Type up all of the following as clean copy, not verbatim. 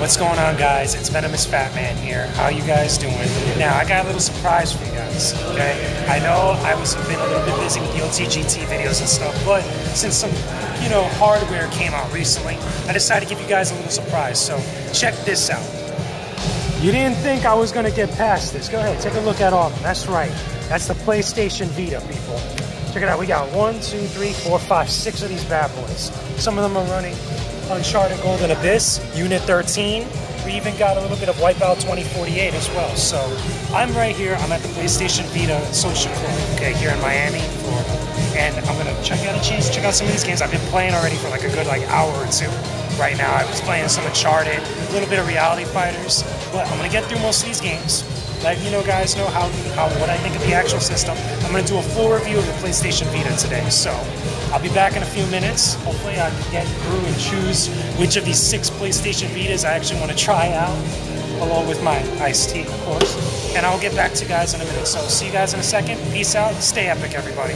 What's going on, guys? It's Venomousfatman here. How you guys doing? Now, I got a little surprise for you guys, okay? I know I was been a little bit busy with the OTGT videos and stuff, but since some, hardware came out recently, I decided to give you guys a little surprise. So, check this out. You didn't think I was gonna get past this. Go ahead, take a look at all of them. That's right. That's the PlayStation Vita, people. Check it out. We got 1, 2, 3, 4, 5, 6 of these bad boys. Some of them are running Uncharted Golden Abyss, Unit 13. We even got a little bit of Wipeout 2048 as well. So I'm right here. I'm at the PlayStation Vita Social Club, okay, here in Miami, Florida. And I'm gonna check out some of these games. I've been playing already for like a good hour or two. Right now, I was playing some Uncharted, a little bit of Reality Fighters, but I'm gonna get through most of these games. Let guys know what I think of the actual system. I'm gonna do a full review of the PlayStation Vita today. So I'll be back in a few minutes. Hopefully I can get through and choose which of these 6 PlayStation Vitas I actually want to try out, along with my iced tea, of course. And I'll get back to you guys in a minute. So see you guys in a second. Peace out. Stay epic, everybody.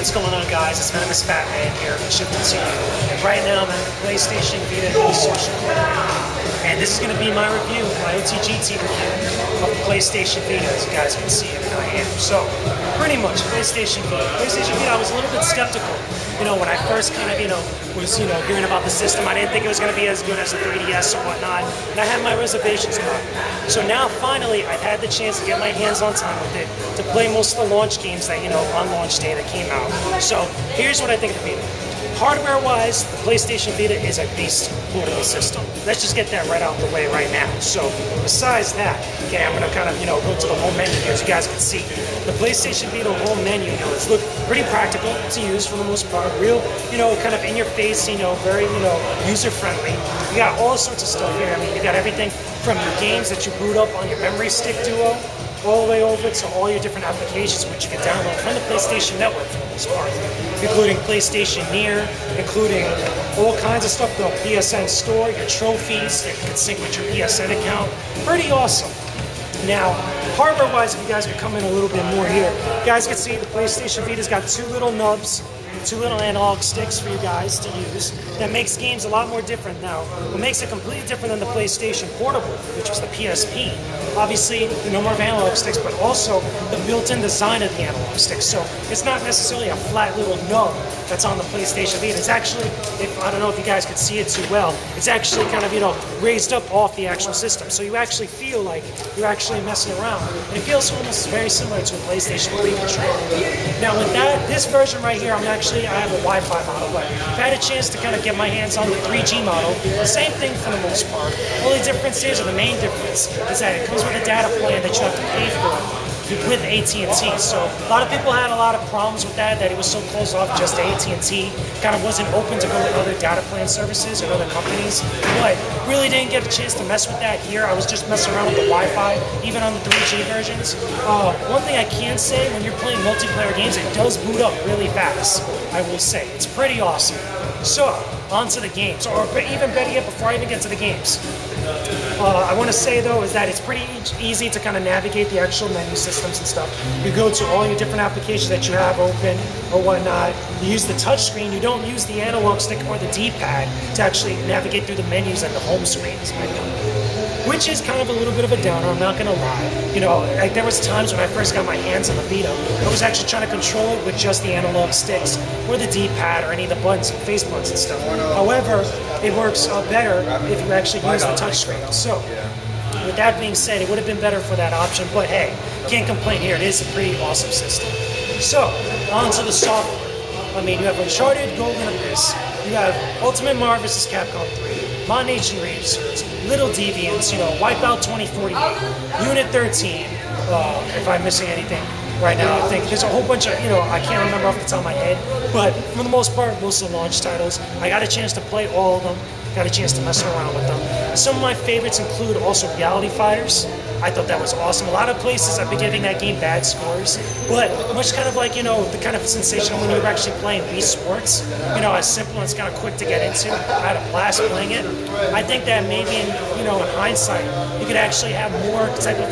What's going on, guys? It's Venomousfatman here from Shifting to You. And right now I'm at the PlayStation Vita Social Club. And this is going to be my review, my OTGT review of the PlayStation Vita, as you guys can see I am. So, pretty much, PlayStation Vita. PlayStation Vita, I was a little bit skeptical. When I first kind of, was, hearing about the system, I didn't think it was going to be as good as the 3DS or whatnot. And I had my reservations about it. So now, finally, I've had the chance to get my hands on time with it, to play most of the launch games that, on launch day that came out. So, here's what I think of the Vita. Hardware-wise, the PlayStation Vita is a beast portable system. Let's just get that right out the way right now. So, besides that, okay, I'm gonna kind of, go to the home menu here, as you guys can see. The PlayStation Vita home menu, it's look pretty practical to use for the most part. Real, kind of in your face, very, user-friendly. You got all sorts of stuff here. I mean, you got everything from your games that you boot up on your memory stick duo, all the way over to all your different applications which you can download from the PlayStation Network for the most part, including PlayStation Near, including all kinds of stuff, the PSN Store, your trophies that you can sync with your PSN account. Pretty awesome. Now, hardware-wise, if you guys could come in a little bit more here, you guys can see the PlayStation Vita's got 2 little nubs, 2 little analog sticks for you guys to use. That makes games a lot more different now. What makes it completely different than the PlayStation Portable, which was the PSP. Obviously, the number of analog sticks, but also the built-in design of the analog sticks. So it's not necessarily a flat little nub that's on the PlayStation Vita. It's actually, I don't know if you guys could see it too well, it's actually kind of, raised up off the actual system. So you actually feel like you're actually messing around. And it feels almost very similar to a PlayStation 3 controller. Now with this version right here, I have a Wi-Fi model, but I've had a chance to kind of get my hands on the 3G model. The same thing for the most part. Only difference is, or the main difference, is that it comes with a data plan that you have to pay for with AT&T. So a lot of people had a lot of problems with that it was so closed off just to AT&T. Kind of wasn't open to go with other data plan services or other companies. But really didn't get a chance to mess with that here. I was just messing around with the Wi-Fi, even on the 3G versions. One thing I can say, when you're playing multiplayer games, it does boot up really fast, I will say. It's pretty awesome. So, on to the games, or even better yet, before I even get to the games. I want to say though is that it's pretty easy to kind of navigate the actual menu systems and stuff. You go to all your different applications that you have open or whatnot. You use the touch screen. You don't use the analog stick or the D-pad to actually navigate through the menus and the home screen, which is kind of a little bit of a downer, I'm not gonna lie. There was times when I first got my hands on the Vita, I was actually trying to control it with just the analog sticks or the D-pad or any of the buttons, face buttons and stuff. However, it works better if you actually use the touchscreen. So, with that being said, it would have been better for that option, but hey, can't complain here. It is a pretty awesome system. So, on to the software. I mean, you have Uncharted, Golden Abyss, you have Ultimate Marvel vs. Capcom 3, Mon Ancient Racers, Little Deviants, you know, Wipeout 2048, Unit 13, if I'm missing anything right now, I think there's a whole bunch of, you know, I can't remember off the top of my head, but for the most part, most of the launch titles, I got a chance to play all of them, got a chance to mess around with them. Some of my favorites include also Reality Fighters. I thought that was awesome. A lot of places I've been giving that game bad scores, but much kind of like, you know, the kind of sensation when you're actually playing Wii Sports, you know, as simple and it's kind of quick to get into. I had a blast playing it. I think that maybe in, you know, in hindsight, you could actually have more type of,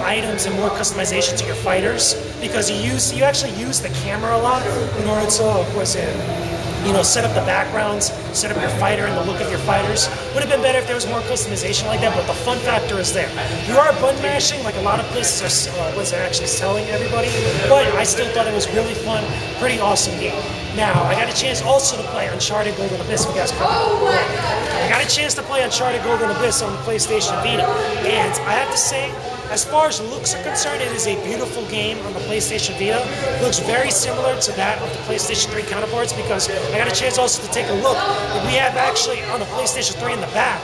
items and more customization to your fighters, because you actually use the camera a lot in order to, you know, set up the backgrounds, set up your fighter and the look of your fighters. Would have been better if there was more customization like that, but the fun factor is there. You are button mashing, like a lot of places are actually telling everybody, but I still thought it was really fun, pretty awesome game. Now, I got a chance also to play Uncharted Golden Abyss, if you guys come. I got a chance to play Uncharted Golden Abyss on the PlayStation Vita, and I have to say, as far as looks are concerned, it is a beautiful game on the PlayStation Vita. It looks very similar to that of the PlayStation 3 counterparts, because I got a chance also to take a look. We have actually on the PlayStation 3 in the back,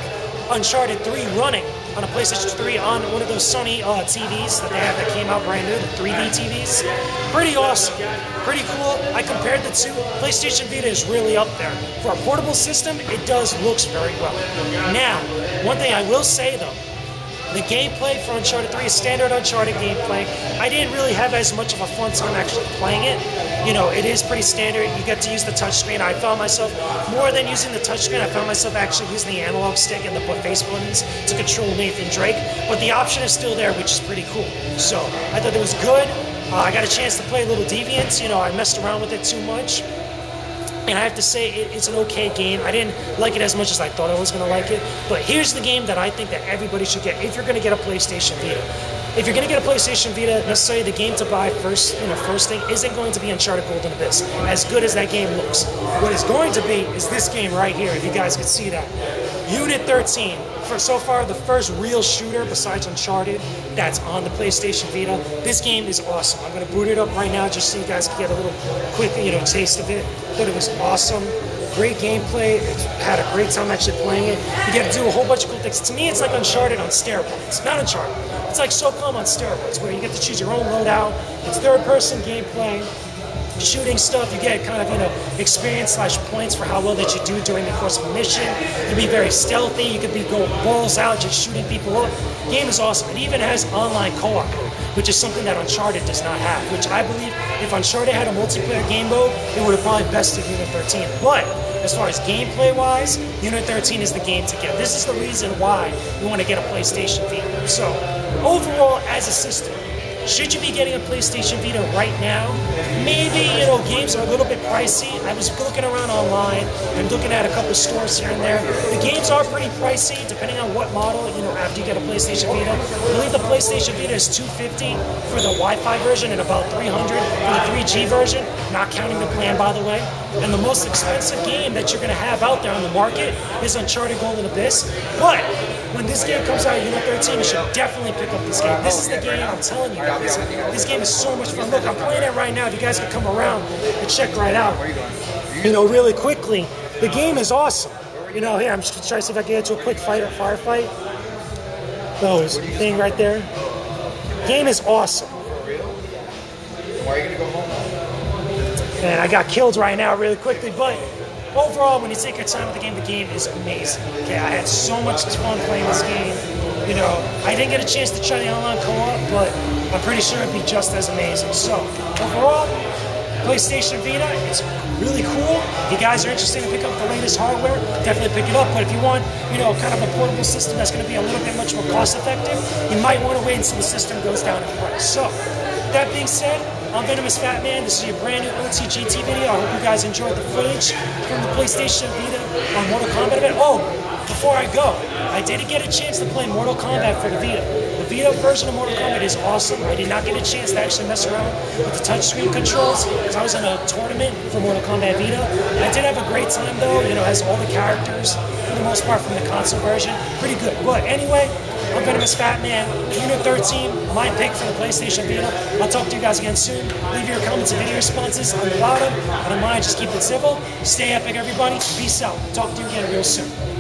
Uncharted 3 running on a PlayStation 3 on one of those Sony TVs that they have that came out brand new, the 3D TVs. Pretty awesome, pretty cool. I compared the two. PlayStation Vita is really up there. For a portable system, it looks very well. Now, one thing I will say though, the gameplay for Uncharted 3 is standard Uncharted gameplay. I didn't really have as much of a fun time actually playing it. You know, it is pretty standard. You get to use the touchscreen. I found myself, more than using the touchscreen, I found myself actually using the analog stick and the face buttons to control Nathan Drake. But the option is still there, which is pretty cool. So, I thought it was good. I got a chance to play Little Deviants. You know, I messed around with it too much. And I have to say, it's an okay game. I didn't like it as much as I thought I was going to like it. But here's the game that I think that everybody should get if you're going to get a PlayStation Vita. If you're going to get a PlayStation Vita, necessarily the game to buy first thing isn't going to be Uncharted Golden Abyss, as good as that game looks. What it's going to be is this game right here, if you guys can see that. Unit 13. For so far, the first real shooter besides Uncharted that's on the PlayStation Vita. This game is awesome. I'm going to boot it up right now just so you guys can get a little quick, taste of it. But it was awesome. Great gameplay. Had a great time actually playing it. You get to do a whole bunch of cool things. To me, it's like Uncharted on steroids. Not Uncharted. It's like SOCOM on steroids, where you get to choose your own loadout. It's third-person gameplay. Shooting stuff, you get kind of, experience / points for how well that you do during the course of a mission. You can be very stealthy, you can be going balls out, just shooting people up. The game is awesome. It even has online co-op mode, which is something that Uncharted does not have, which I believe if Uncharted had a multiplayer game mode, it would have probably bested Unit 13. But as far as gameplay-wise, Unit 13 is the game to get. This is the reason why you want to get a PlayStation Vita. So, overall, as a system, should you be getting a PlayStation Vita right now? Maybe, games are a little bit pricey. I was looking around online and looking at a couple stores here and there. The games are pretty pricey, depending on what model, after you get a PlayStation Vita. I believe the PlayStation Vita is $250 for the Wi-Fi version and about $300 for the 3G version, not counting the plan, by the way. And the most expensive game that you're going to have out there on the market is Uncharted Golden Abyss. But when this game comes out, Unit 13, you should definitely pick up this game. This is the game, I'm telling you guys. This game is so much fun. Look, I'm playing it right now. If you guys can come around and check right out. Really quickly, the game is awesome. Here, I'm just trying to see if I can get into a quick firefight. Those thing right there. Game is awesome. Why are you gonna go home? And I got killed right now really quickly, but overall, when you take your time with the game is amazing. Okay, I had so much fun playing this game. I didn't get a chance to try the online co-op, but I'm pretty sure it'd be just as amazing. So, overall, PlayStation Vita, it's really cool. If you guys are interested in picking up the latest hardware, definitely pick it up. But if you want, kind of a portable system that's going to be a little bit much more cost-effective, you might want to wait until the system goes down in price. So, that being said, I'm Venomousfatman. This is your brand new OTGT video. I hope you guys enjoyed the footage from the PlayStation Vita on Mortal Kombat event. Oh, before I go, I did get a chance to play Mortal Kombat for the Vita. The Vita version of Mortal Kombat is awesome. I did not get a chance to actually mess around with the touchscreen controls because I was in a tournament for Mortal Kombat Vita. I did have a great time though, as all the characters, for the most part, from the console version. Pretty good. But anyway, I'm Venomousfatman, Unit 13, my pick for the PlayStation Vita. I'll talk to you guys again soon. Leave your comments and video responses on the bottom. I don't mind, just keep it civil. Stay epic, everybody. Peace out. Talk to you again real soon.